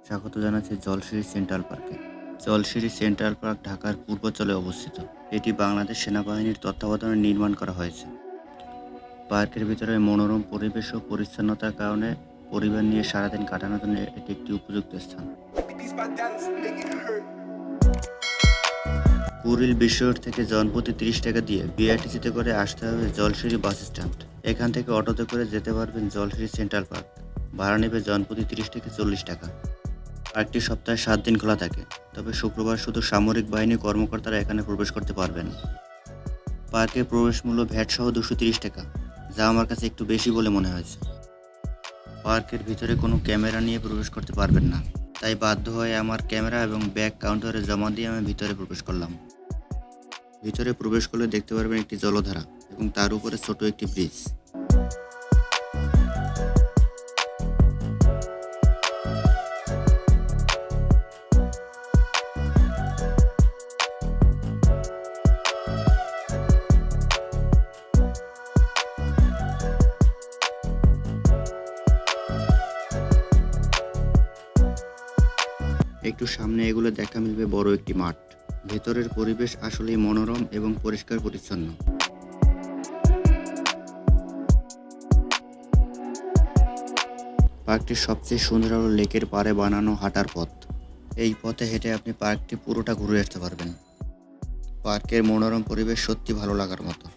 স্বাগত জানাচ্ছি জলশিরি সেন্ট্রাল পার্কে। জলশিরি সেন্ট্রাল পার্ক ঢাকার পূর্বাঞ্চলে অবস্থিত। এটি বাংলাদেশ সেনাবাহিনীর তত্ত্বাবধানে নির্মাণ করা হয়েছে। পার্কের ভিতরে মনোরম পরিবেশ ও পরিচ্ছন্নতার কারণে পরিবার নিয়ে সারাদিন কাটানোর জন্য এটি একটি উপযুক্ত স্থান। কুড়িল বিশ্ব রোড থেকে জনপ্রতি 30 টাকা দিয়ে বিআরটিসিতে করে আসতে হবে জলশিরি বাস স্ট্যান্ড। এখান থেকে অটোতে করে যেতে পারবেন জলশিরি সেন্ট্রাল পার্ক। ভাড়া নেবে জনপ্রতি 30 থেকে 40 টাকা। পার্কটি সপ্তাহে 7 দিন খোলা থাকে, তবে শুক্রবার শুধু সামরিক বাহিনী কর্মকর্তারা এখানে প্রবেশ করতে পারবেন। পার্কের প্রবেশ মূল্য ভ্যাট সহ 230 টাকা, যা আমার কাছে একটু বেশি বলে মনে হয়েছে। পার্কের ভিতরে কোনো ক্যামেরা নিয়ে প্রবেশ করতে পারবেন না, তাই বাধ্য হয়ে আমার ক্যামেরা এবং ব্যাগ কাউন্টারে জমা দিয়ে আমি ভিতরে প্রবেশ করলাম। ভিতরে প্রবেশ করলে দেখতে পারবেন একটি জলধারা এবং তার উপরে ছোট একটি ব্রিজ। একটু সামনে এগুলো দেখা মিলবে বড় একটি মাঠ। ভেতরের পরিবেশ আসলেই মনোরম এবং পরিষ্কার পরিচ্ছন্ন। পার্কটির সবচেয়ে সুন্দর হলো লেকের পাড়ে বানানো হাঁটার পথ। এই পথে হেঁটে আপনি পার্কটি পুরোটা ঘুরে আসতে পারবেন। পার্কের মনোরম পরিবেশ সত্যি ভালো লাগার মতো।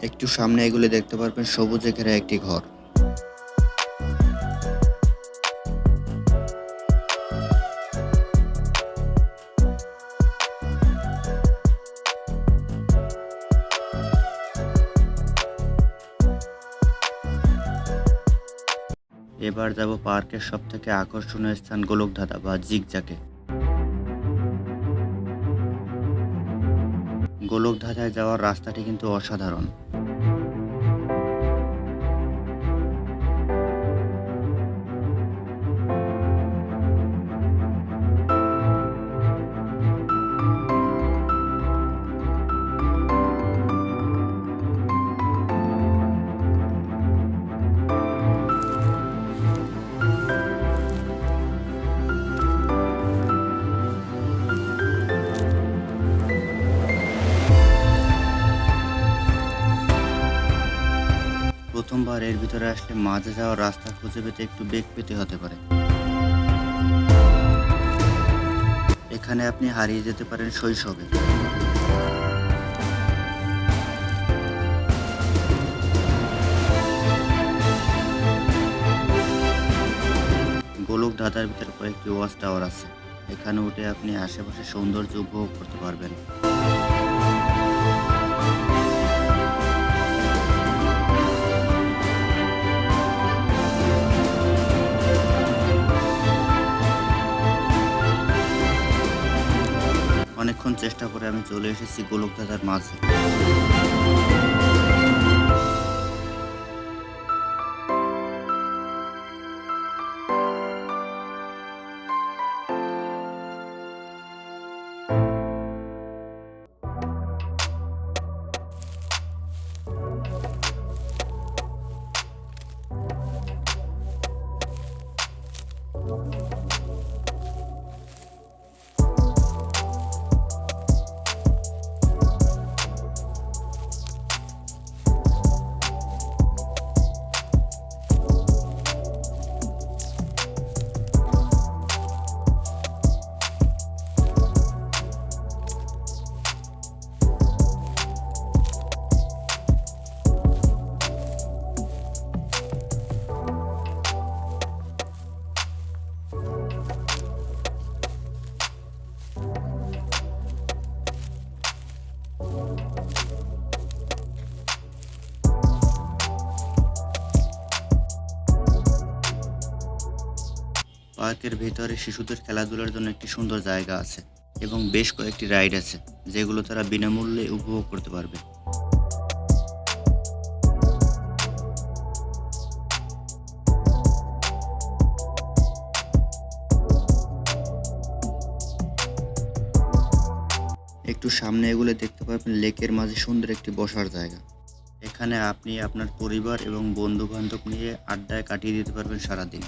একটু সামনে এগুলো দেখতে পারবেন সবুজে ঘেরা একটি ঘর। এবার যাব পার্কের সবথেকে আকর্ষণীয় স্থান গোলকধাঁধা বা জিগজ্যাগে। গোলকধাঁধায় যাওয়ার রাস্তাটি কিন্তু অসাধারণ। প্রথমবার এর ভিতরে আসলে মাঝে যাওয়ার রাস্তা খুঁজে পেতে একটু বেগ পেতে হতে পারে। এখানে আপনি হারিয়ে যেতে পারেন শৈশবে। গোলকধাঁধার ভিতরে কয়েকটি ওয়াচ টাওয়ার আছে। এখানে উঠে আপনি আশেপাশে সৌন্দর্য উপভোগ করতে পারবেন। অনেকক্ষণ চেষ্টা করে আমি চলে এসেছি গোলকধাঁধার মাঝে। পার্কের ভেতরে শিশুদের খেলাধুলার জন্য একটি সুন্দর জায়গা আছে এবং বেশ কয়েকটি রাইড আছে, যেগুলো তারা বিনামূল্যে উপভোগ করতে পারবে। একটু সামনে এগুলো দেখতে পারবেন লেকের মাঝে সুন্দর একটি বসার জায়গা। এখানে আপনি আপনার পরিবার এবং বন্ধু বান্ধব নিয়ে আড্ডায় কাটিয়ে দিতে পারবেন সারাদিন।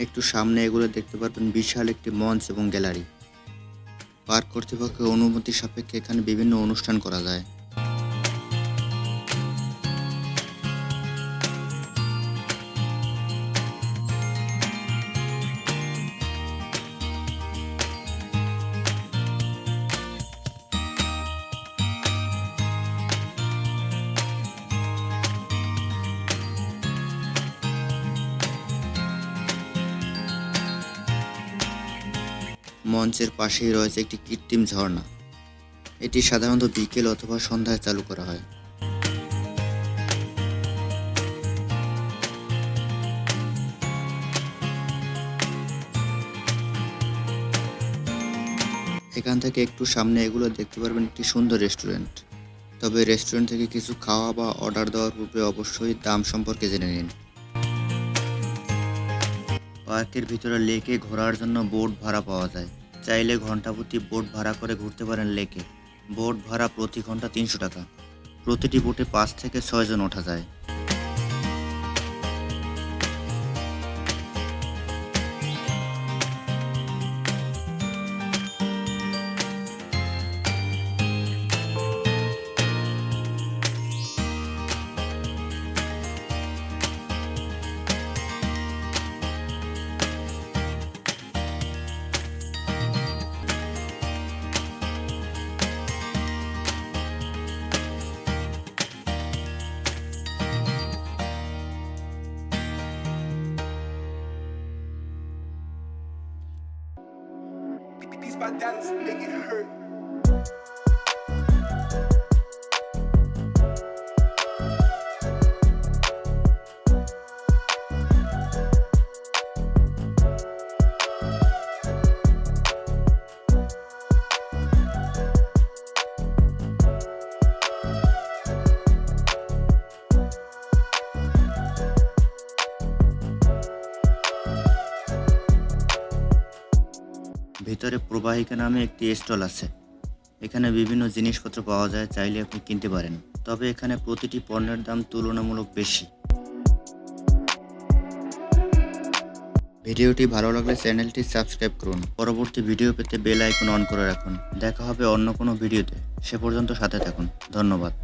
একটু সামনে এগুলো দেখতে পারবেন বিশাল একটি মঞ্চ এবং গ্যালারি। পার্ক কর্তৃপক্ষের অনুমতি সাপেক্ষে এখানে বিভিন্ন অনুষ্ঠান করা যায়। মঞ্চের পাশেই রয়েছে একটি কৃত্রিম ঝর্ণা। এটি সাধারণত বিকেল অথবা সন্ধ্যায় চালু করা হয়। এখান থেকে একটু সামনে এগুলো দেখতে পারবেন একটি সুন্দর রেস্টুরেন্ট। তবে রেস্টুরেন্ট থেকে কিছু খাওয়া বা অর্ডার দেওয়ার পূর্বে অবশ্যই দাম সম্পর্কে জেনে নিন। পার্কের ভিতরে লেকে ঘোরার জন্য বোট ভাড়া পাওয়া যায়। চাইলে ঘন্টাপ্রতি বোট ভাড়া করে ঘুরতে পারেন লেকে। বোট ভাড়া প্রতি ঘন্টা 300 টাকা। প্রতিটি বোটে 5 থেকে 6 জন ওঠা যায়। These my dance make it hurt. ভিতরে প্রবাহিকা নামে একটি স্টল আছে। এখানে বিভিন্ন জিনিসপত্র পাওয়া যায়, চাইলে আপনি কিনতে পারেন। তবে এখানে প্রতিটি পণ্যের দাম তুলনামূলক বেশি। ভিডিওটি ভালো লাগলে চ্যানেলটি সাবস্ক্রাইব করুন। পরবর্তী ভিডিও পেতে বেল আইকন অন করে রাখুন। দেখা হবে অন্য কোনো ভিডিওতে। সে পর্যন্ত সাথে থাকুন। ধন্যবাদ।